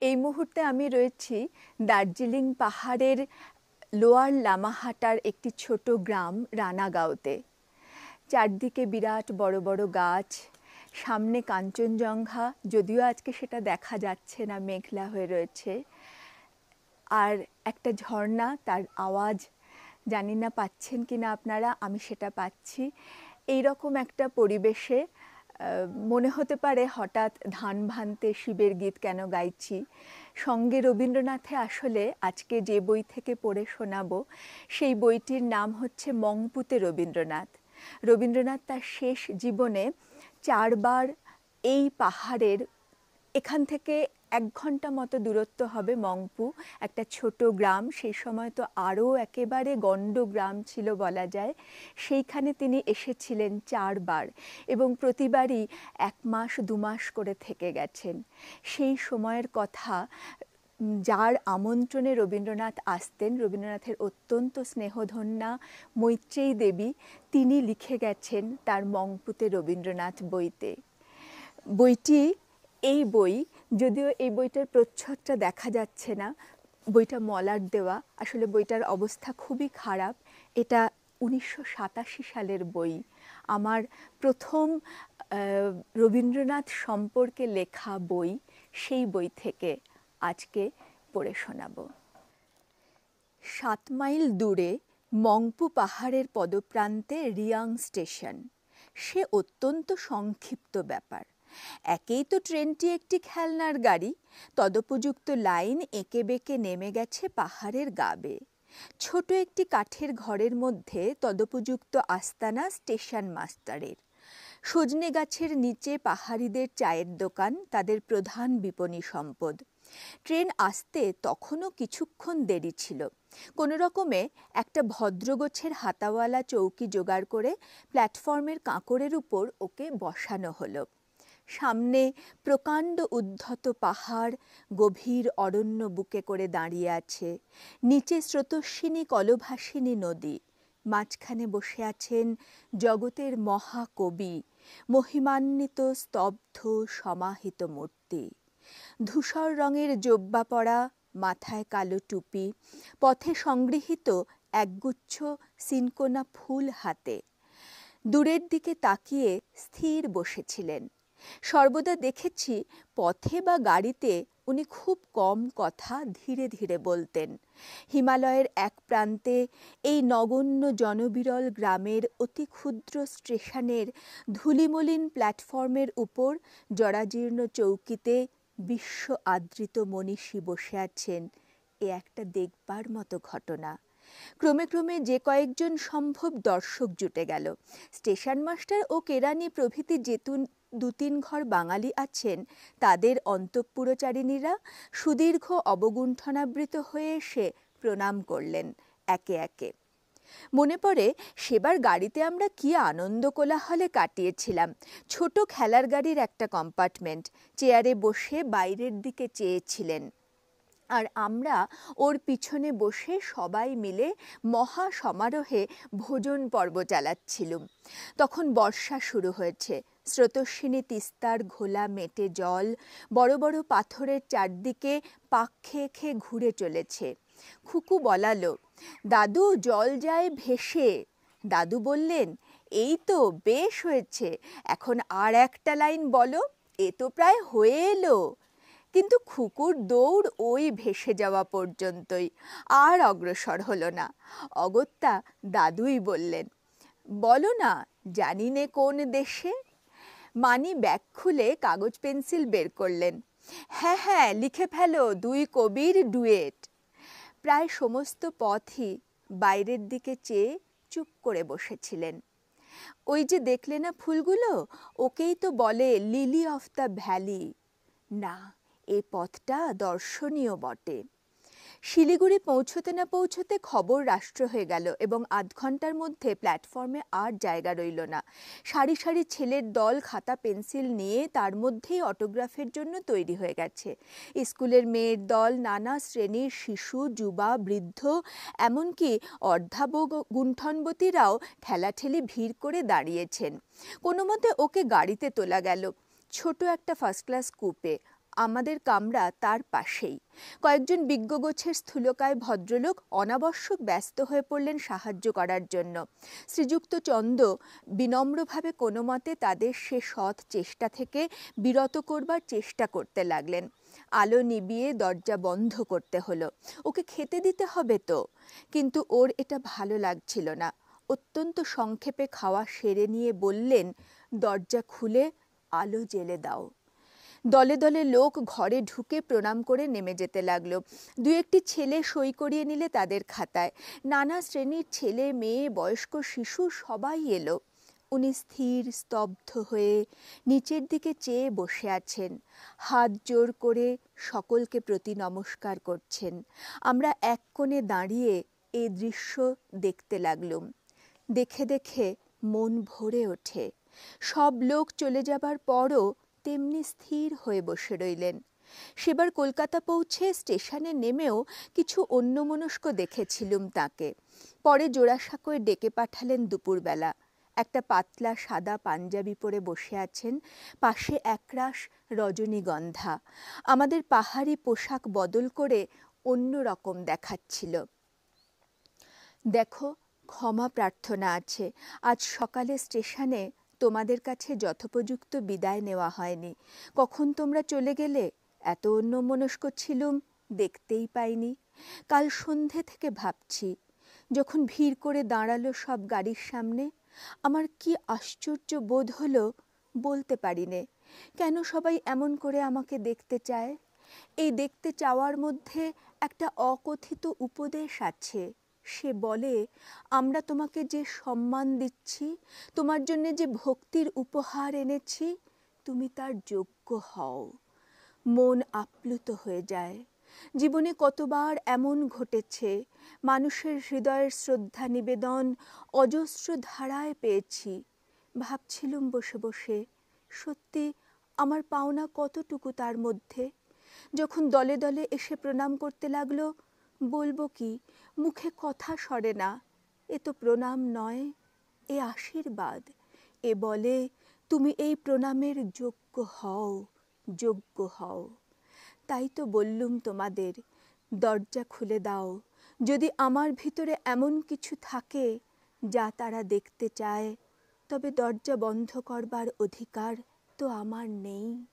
এই মুহূর্তে আমি রয়েছি দার্জিলিং পাহাড়ের লোয়ার লামাহাটার একটি ছোট গ্রাম রানাগাঁওতে। চারদিকে বিরাট বড় বড় গাছ, সামনে কাঞ্চনজঙ্ঘা, যদিও আজকে সেটা দেখা যাচ্ছে না, মেঘলা হয়ে রয়েছে। আর একটা ঝর্ণা, তার আওয়াজ জানি না পাচ্ছেন কি না আপনারা, আমি সেটা পাচ্ছি। এই রকম একটা পরিবেশে মনে হতে পারে হঠাৎ ধান ভানতে শিবের গীত কেন গাইছি। সঙ্গে রবীন্দ্রনাথে আসলে আজকে যে বই থেকে পড়ে শোনাবো, সেই বইটির নাম হচ্ছে মংপুতে রবীন্দ্রনাথ। রবীন্দ্রনাথ তার শেষ জীবনে 4 বার এই পাহাড়ের, এখান থেকে 1 ঘন্টা মতো দূরত্ব হবে মংপু, একটা ছোট গ্রাম, সেই সময় তো আরও একেবারে গণ্ড গ্রাম ছিল বলা যায়। সেইখানে তিনি এসেছিলেন 4 বার এবং প্রতিবারই 1 মাস 2 মাস করে থেকে গেছেন। সেই সময়ের কথা, যার আমন্ত্রণে রবীন্দ্রনাথ আসতেন, রবীন্দ্রনাথের অত্যন্ত স্নেহধন্যা মৈত্রেয়ী দেবী, তিনি লিখে গেছেন তার মংপুতে রবীন্দ্রনাথ বইতে। বইটি, এই বই, যদিও এই বইটার প্রচ্ছদটা দেখা যাচ্ছে না, বইটা মলাট দেওয়া, আসলে বইটার অবস্থা খুবই খারাপ। এটা 1987 সালের বই, আমার প্রথম রবীন্দ্রনাথ সম্পর্কে লেখা বই। সেই বই থেকে আজকে পড়ে শোনাব। 7 মাইল দূরে মংপু পাহাড়ের পদপ্রান্তে রিয়াং স্টেশন। সে অত্যন্ত সংক্ষিপ্ত ব্যাপার। একেই তো ট্রেনটি একটি খেলনার গাড়ি, তদুপযুক্ত লাইন এঁকে বেঁকে নেমে গেছে পাহাড়ের গা বেয়ে। ছোট একটি কাঠের ঘরের মধ্যে তদুপযুক্ত আস্তানা স্টেশন মাস্টারের। সজনে গাছের নিচে পাহাড়িদের চায়ের দোকান, তাদের প্রধান বিপণী সম্পদ। ট্রেন আসতে তখনও কিছুক্ষণ দেরি ছিল। কোনো রকমে একটা ভদ্রগোছের হাতাওয়ালা চৌকি জোগাড় করে প্ল্যাটফর্মের কাঁকড়ের উপর ওকে বসানো হলো। সামনে প্রকাণ্ড উদ্ধত পাহাড় গভীর অরণ্য বুকে করে দাঁড়িয়ে আছে। নিচে স্রোতস্বিনী কলভাসিনী নদী। মাঝখানে বসে আছেন জগতের মহাকবি, মহিমান্বিত স্তব্ধ সমাহিত মূর্তি। ধূসর রঙের জোব্বা পরা, মাথায় কালো টুপি, পথে সংগৃহীত একগুচ্ছ সিনকোনা ফুল হাতে। দূরের দিকে তাকিয়ে স্থির বসেছিলেন। সর্বদা দেখেছি পথে বা গাড়িতে উনি খুব কম কথা ধীরে ধীরে বলতেন। হিমালয়ের এক প্রান্তে এই নগণ্য জনবিরল গ্রামের অতি ক্ষুদ্র স্টেশনের ধূলিমলিন প্ল্যাটফর্মের উপর জরাজীর্ণ চৌকিতে বিশ্ব আদৃত মনীষী বসে আছেন, এ একটা দেখবার মতো ঘটনা। ক্রমে ক্রমে যে কয়েকজন সম্ভব দর্শক জুটে গেল। স্টেশন মাস্টার ও কেরানি প্রভৃতি যেতুন 2-3 ঘর বাঙালি আছেন, তাদের অন্তঃপুরচারিণীরা সুদীর্ঘ অবগুণ্ঠনাবৃত হয়ে এসে প্রণাম করলেন একে একে। মনে পড়ে সেবার গাড়িতে আমরা কি আনন্দ কোলাহলে কাটিয়েছিলাম। ছোট খেলার গাড়ির একটা কম্পার্টমেন্ট, চেয়ারে বসে বাইরের দিকে চেয়েছিলেন, আর আমরা ওর পিছনে বসে সবাই মিলে মহা সমারোহে ভোজন পর্ব চালাচ্ছিলুম। তখন বর্ষা শুরু হয়েছে। স্রোতস্বিনী তিস্তার ঘোলা মেটে জল বড় বড় পাথরের চারদিকে পাক খেয়ে খেয়ে ঘুরে চলেছে। খুকু বলালো, দাদু জল যায় ভেসে। দাদু বললেন, এই তো বেশ হয়েছে, এখন আর একটা লাইন বলো, এ তো প্রায় হয়ে এলো। কিন্তু খুকুর দৌড় ওই ভেসে যাওয়া পর্যন্তই, আর অগ্রসর হলো না। অগত্যা দাদুই বললেন, বলো না, জানি নে কোন দেশে। মানি ব্যাগ খুলে কাগজ পেন্সিল বের করলেন। হ্যাঁ হ্যাঁ, লিখে ফেলো 2 কবির ডুয়েট। প্রায় সমস্ত পথই বাইরের দিকে চেয়ে চুপ করে বসেছিলেন। ওই যে দেখলে না ফুলগুলো, ওকেই তো বলে লিলি অফ দ্য ভ্যালি। না, এই পথটা দর্শনীয় বটে। শিলিগুড়ি পৌঁছতে না পৌঁছতে খবর রাষ্ট্র হয়ে গেল এবং 8 ঘন্টার মধ্যে প্ল্যাটফর্মে আর জায়গা রইল না। সারি সারি ছেলের দল খাতা পেন্সিল নিয়ে তার মধ্যেই অটোগ্রাফের জন্য তৈরি হয়ে গেছে। স্কুলের মেয়ের দল, নানা শ্রেণীর শিশু, যুবা, বৃদ্ধ, এমনকি অর্ধাবগুণ্ঠনবতীরাও ঠেলাঠেলি ভিড় করে দাঁড়িয়েছেন। কোনো মতে ওকে গাড়িতে তোলা গেল, ছোট একটা ফার্স্ট ক্লাস কুপে। আমাদের কামরা তার পাশেই। কয়েকজন বিজ্ঞগোছের স্থূলকায় ভদ্রলোক অনাবশ্যক ব্যস্ত হয়ে পড়লেন সাহায্য করার জন্য। শ্রীযুক্ত চন্দ বিনম্রভাবে কোনো মতে তাদের সে সৎ চেষ্টা থেকে বিরত করবার চেষ্টা করতে লাগলেন। আলো নিবিয়ে দরজা বন্ধ করতে হলো। ওকে খেতে দিতে হবে তো। কিন্তু ওর এটা ভালো লাগছিল না। অত্যন্ত সংক্ষেপে খাওয়া সেরে নিয়ে বললেন, দরজা খুলে আলো জ্বেলে দাও। দলে দলে লোক ঘরে ঢুকে প্রণাম করে নেমে যেতে লাগলো। দু একটি ছেলে সই করিয়ে নিলে তাদের খাতায়। নানা শ্রেণীর ছেলে মেয়ে বয়স্ক শিশু সবাই এলো। উনি স্থির স্তব্ধ হয়ে নিচের দিকে চেয়ে বসে আছেন, হাত জোর করে সকলকে প্রতি নমস্কার করছেন। আমরা এক কোণে দাঁড়িয়ে এই দৃশ্য দেখতে লাগলুম। দেখে দেখে মন ভরে ওঠে। সব লোক চলে যাবার পরও তেমনি স্থির হয়ে বসে রইলেন। সেবার কলকাতা পৌঁছে স্টেশনে নেমেও কিছু অন্যমনস্ক দেখেছিলুম তাকে। পরে জোড়াসাঁকোয় ডেকে পাঠালেন দুপুরবেলা। একটা পাতলা সাদা পাঞ্জাবি পরে বসে আছেন, পাশে একরাশ রজনীগন্ধা। আমাদের পাহাড়ি পোশাক বদল করে অন্য রকম দেখাচ্ছিল। দেখো, ক্ষমা প্রার্থনা আছে, আজ সকালে স্টেশনে তোমাদের কাছে যথোপযুক্ত বিদায় নেওয়া হয়নি। কখন তোমরা চলে গেলে, এত অন্যমনস্ক ছিলুম, দেখতেই পাইনি। কাল সন্ধে থেকে ভাবছি। যখন ভিড় করে দাঁড়ালো সব গাড়ির সামনে, আমার কি আশ্চর্য বোধ হলো বলতে পারি নে। কেন সবাই এমন করে আমাকে দেখতে চায়? এই দেখতে চাওয়ার মধ্যে একটা অকথিত উপদেশ আছে। সে বলে, আমরা তোমাকে যে সম্মান দিচ্ছি, তোমার জন্যে যে ভক্তির উপহার এনেছি, তুমি তার যোগ্য হও। মন আপ্লুত হয়ে যায়। জীবনে কতবার এমন ঘটেছে, মানুষের হৃদয়ের শ্রদ্ধা নিবেদন অজস্র ধারায় পেয়েছি। ভাবছিলুম বসে বসে, সত্যি আমার পাওনা কতটুকু তার মধ্যে। যখন দলে দলে এসে প্রণাম করতে লাগলো, বলবো কি, মুখে কথা সরে না। এ তো প্রণাম নয়, এ আশীর্বাদ। এ বলে, তুমি এই প্রণামের যোগ্য হও, যোগ্য হও। তাই তো বললুম তোমাদের, দরজা খুলে দাও। যদি আমার ভিতরে এমন কিছু থাকে যা তারা দেখতে চায়, তবে দরজা বন্ধ করবার অধিকার তো আমার নেই।